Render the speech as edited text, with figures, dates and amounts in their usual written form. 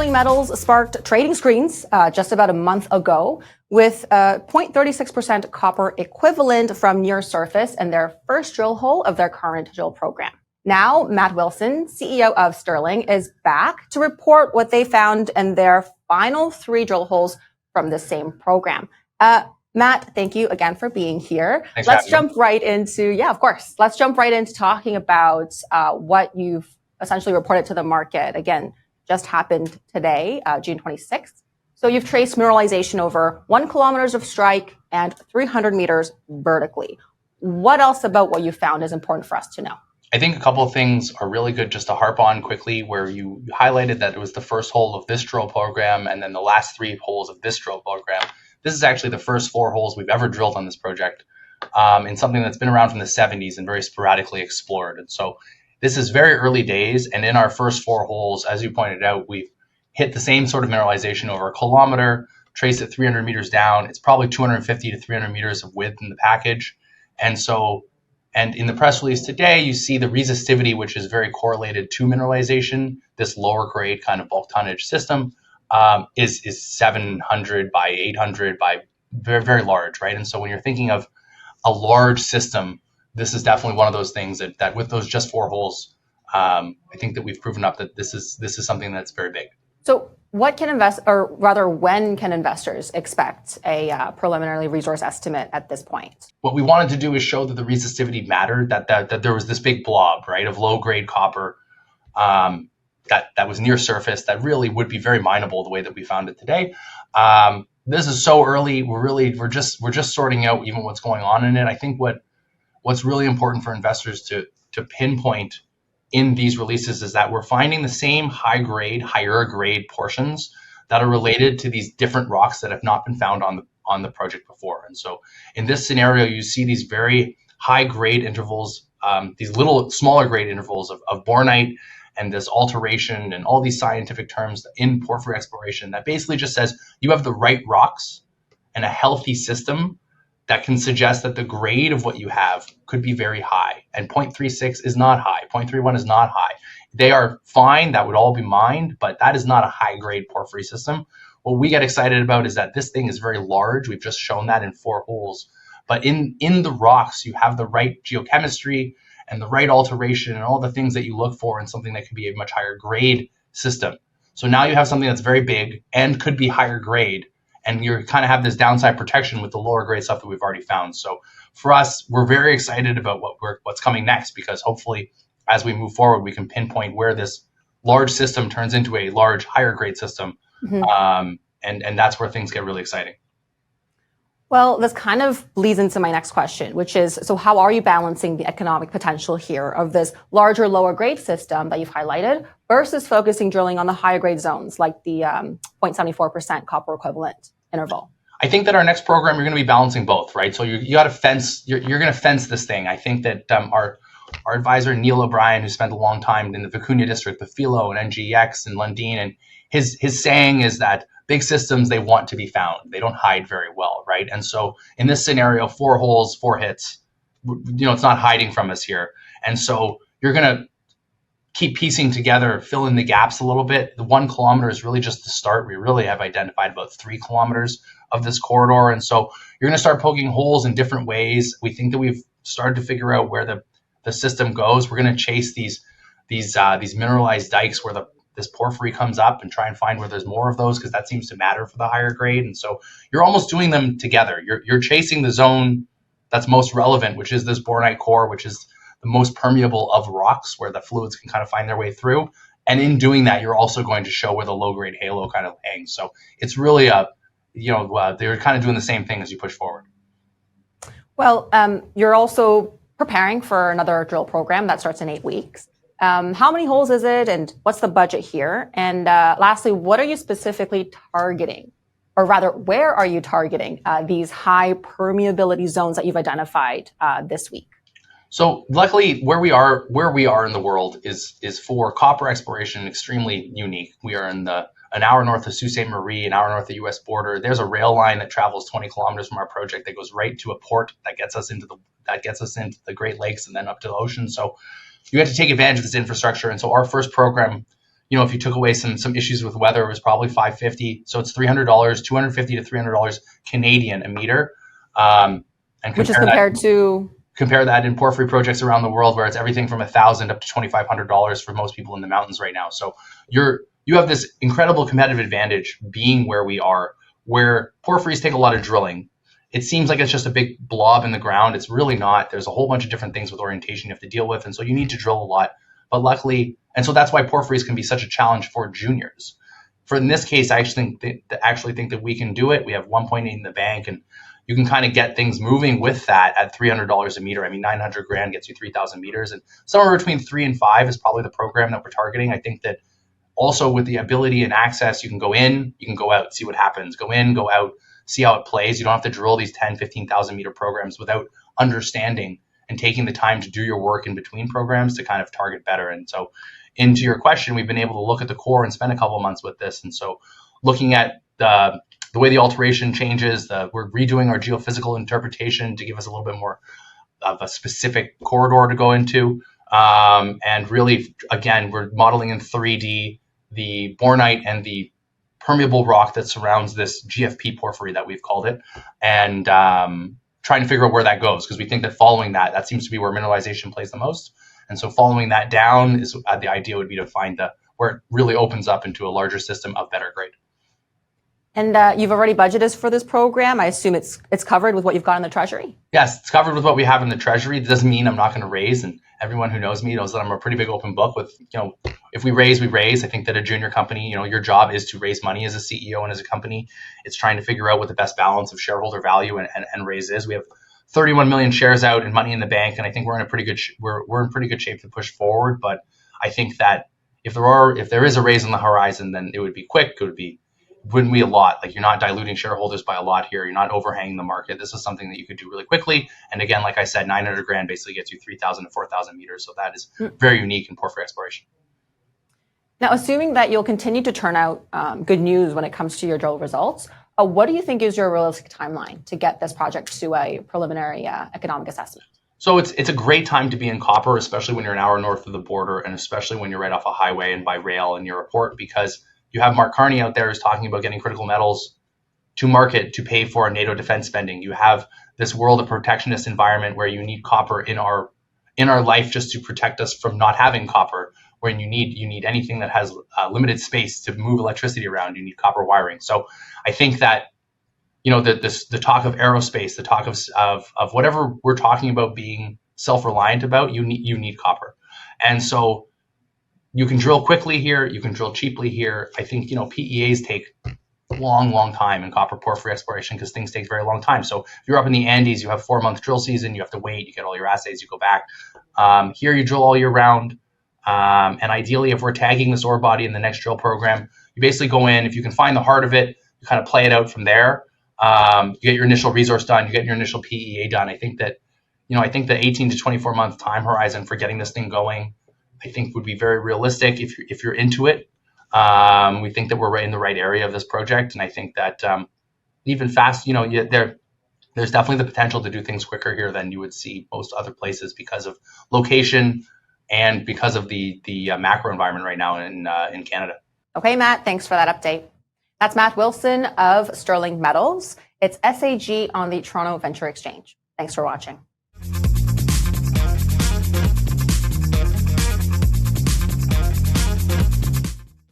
Sterling Metals sparked trading screens just about a month ago with 0.36% copper equivalent from near surface in their first drill hole of their current drill program. Now, Matt Wilson, CEO of Sterling, is back to report what they found in their final 3 drill holes from the same program. Matt, thank you again for being here. Let's jump right into, let's jump right into talking about what you've essentially reported to the market. Again, just happened today, June 26th. So you've traced mineralization over 1 kilometers of strike and 300 meters vertically. What else about what you found is important for us to know? I think a couple of things are really good just to harp on quickly, where you highlighted that it was the first hole of this drill program and then the last 3 holes of this drill program. This is actually the first 4 holes we've ever drilled on this project, in something that's been around from the 70s and very sporadically explored. And so this is very early days, and in our first 4 holes, as you pointed out, we've hit the same sort of mineralization over a kilometer, traced it 300 meters down. It's probably 250 to 300 meters of width in the package. And in the press release today, you see the resistivity, which is very correlated to mineralization. This lower grade kind of bulk tonnage system is 700 by 800 by very, very large, right? And so when you're thinking of a large system, this is definitely one of those things that with those just 4 holes, I think that we've proven up that this is something that's very big. So when can investors expect a preliminary resource estimate at this point? What we wanted to do is show that the resistivity mattered, that there was this big blob, right, of low grade copper that was near surface that really would be very mineable the way that we found it today. This is so early. We're just sorting out even what's going on in it. I think what's really important for investors to pinpoint in these releases is that we're finding the same higher grade portions that are related to these different rocks that have not been found on the project before. And so in this scenario, you see these very high grade intervals, these little smaller grade intervals of bornite, and this alteration and all these scientific terms in porphyry exploration that basically just says you have the right rocks and a healthy system that can suggest that the grade of what you have could be very high. And 0.36 is not high. 0.31 is not high. They are fine. That would all be mined, but that is not a high grade porphyry system. What we get excited about is that this thing is very large. We've just shown that in 4 holes. But in the rocks, you have the right geochemistry and the right alteration and all the things that you look for in something that could be a much higher grade system. So now you have something that's very big and could be higher grade. And you kind of have this downside protection with the lower grade stuff that we've already found. So for us, we're very excited about what's coming next, because hopefully as we move forward, we can pinpoint where this large system turns into a large higher grade system. Mm-hmm. And that's where things get really exciting. Well, this kind of leads into my next question, which is, so how are you balancing the economic potential here of this larger, lower grade system that you've highlighted versus focusing drilling on the higher grade zones like the 0.74% copper equivalent interval? I think that our next program, you're going to be balancing both, right? So you got to fence, you're going to fence this thing. I think that our advisor, Neil O'Brien, who spent a long time in the Vicuña district with Filo and NGX and Lundin, and his saying is that big systems, they want to be found. They don't hide very well, right? And so in this scenario, 4 holes, 4 hits, it's not hiding from us here. And so you're going to keep piecing together, fill in the gaps a little bit. The 1 kilometer is really just the start. We really have identified about 3 kilometers of this corridor. And so you're going to start poking holes in different ways. We think that we've started to figure out where the system goes. We're going to chase these mineralized dikes where this porphyry comes up and try and find where there's more of those, because that seems to matter for the higher grade. And so you're almost doing them together. You're chasing the zone that's most relevant, which is this bornite core, which is the most permeable of rocks where the fluids can kind of find their way through. And in doing that, you're also going to show where the low grade halo kind of hangs. So it's really they're kind of doing the same thing as you push forward. Well, you're also preparing for another drill program that starts in 8 weeks. How many holes is it, and what's the budget here? And lastly, what are you specifically targeting? Or rather, where are you targeting these high permeability zones that you've identified this week? So luckily, where we are in the world is for copper exploration extremely unique. We are in an hour north of Sault Ste. Marie, an hour north of the U.S. border. There's a rail line that travels 20 kilometers from our project that goes right to a port that gets us into the Great Lakes and then up to the ocean. So you have to take advantage of this infrastructure. And so our first program if you took away some issues with weather, it was probably $550. So it's $300, $250 to $300 Canadian a meter. And which is compared to compare that in porphyry projects around the world, where it's everything from $1,000 up to $2,500 for most people in the mountains right now. So you have this incredible competitive advantage being where we are, where porphyries take a lot of drilling. It seems like it's just a big blob in the ground. It's really not. There's a whole bunch of different things with orientation you have to deal with, and so you need to drill a lot. But luckily, and so that's why porphyries can be such a challenge for juniors. For in this case, I actually think that we can do it. We have 1.8 in the bank, and you can kind of get things moving with that at $300 a meter. I mean, 900 grand gets you 3,000 meters, and somewhere between 3 and 5 is probably the program that we're targeting. I think that also with the ability and access, you can go in, you can go out, see what happens. Go in, go out, see how it plays. You don't have to drill these 10, 15,000 meter programs without understanding and taking the time to do your work in between programs to kind of target better. And so into your question, we've been able to look at the core and spend a couple of months with this. And so looking at the way the alteration changes, we're redoing our geophysical interpretation to give us a little bit more of a specific corridor to go into. And really, again, we're modeling in 3D the bornite and the permeable rock that surrounds this GFP porphyry that we've called it, and trying to figure out where that goes, because we think that following that seems to be where mineralization plays the most. And so following that down is the idea would be to find where it really opens up into a larger system of better grade. And you've already budgeted for this program. I assume it's covered with what you've got in the treasury? Yes, it's covered with what we have in the treasury. It doesn't mean I'm not going to raise, and everyone who knows me knows that I'm a pretty big open book with, if we raise, we raise. I think that a junior company, your job is to raise money as a CEO and as a company. It's trying to figure out what the best balance of shareholder value and raise is. We have 31 million shares out and money in the bank, and I think we're in pretty good shape to push forward. But I think that if there is a raise on the horizon, then it would be quick. Wouldn't be a lot. Like, you're not diluting shareholders by a lot here. You're not overhanging the market. This is something that you could do really quickly. And again, like I said, 900 grand basically gets you 3,000 to 4,000 meters. So that is very unique in porphyry exploration. Now, assuming that you'll continue to turn out good news when it comes to your drill results, what do you think is your realistic timeline to get this project to a preliminary economic assessment? So it's a great time to be in copper, especially when you're an hour north of the border, and especially when you're right off a highway and by rail in your report, because you have Mark Carney out there who's talking about getting critical metals to market to pay for NATO defense spending. You have this world of protectionist environment where you need copper in our life just to protect us from not having copper. When you need anything that has limited space to move electricity around, you need copper wiring. So I think that the talk of aerospace, the talk of whatever we're talking about being self-reliant about, you need copper. And so you can drill quickly here, you can drill cheaply here. I think PEAs take long time in copper porphyry exploration because things take a very long time. So if you're up in the Andes, you have 4-month drill season, you have to wait, you get all your assays, you go back. Here you drill all year round. And ideally, if we're tagging this ore body in the next drill program, you basically go in, if you can find the heart of it, you kind of play it out from there. You get your initial resource done, you get your initial PEA done. I think that, the 18 to 24 month time horizon for getting this thing going, I think would be very realistic if you're into it. We think that we're right in the right area of this project. And I think that even fast, there's definitely the potential to do things quicker here than you would see most other places because of location and because of the macro environment right now in Canada. Okay, Matt, thanks for that update. That's Matt Wilson of Sterling Metals. It's SAG on the Toronto Venture Exchange. Thanks for watching.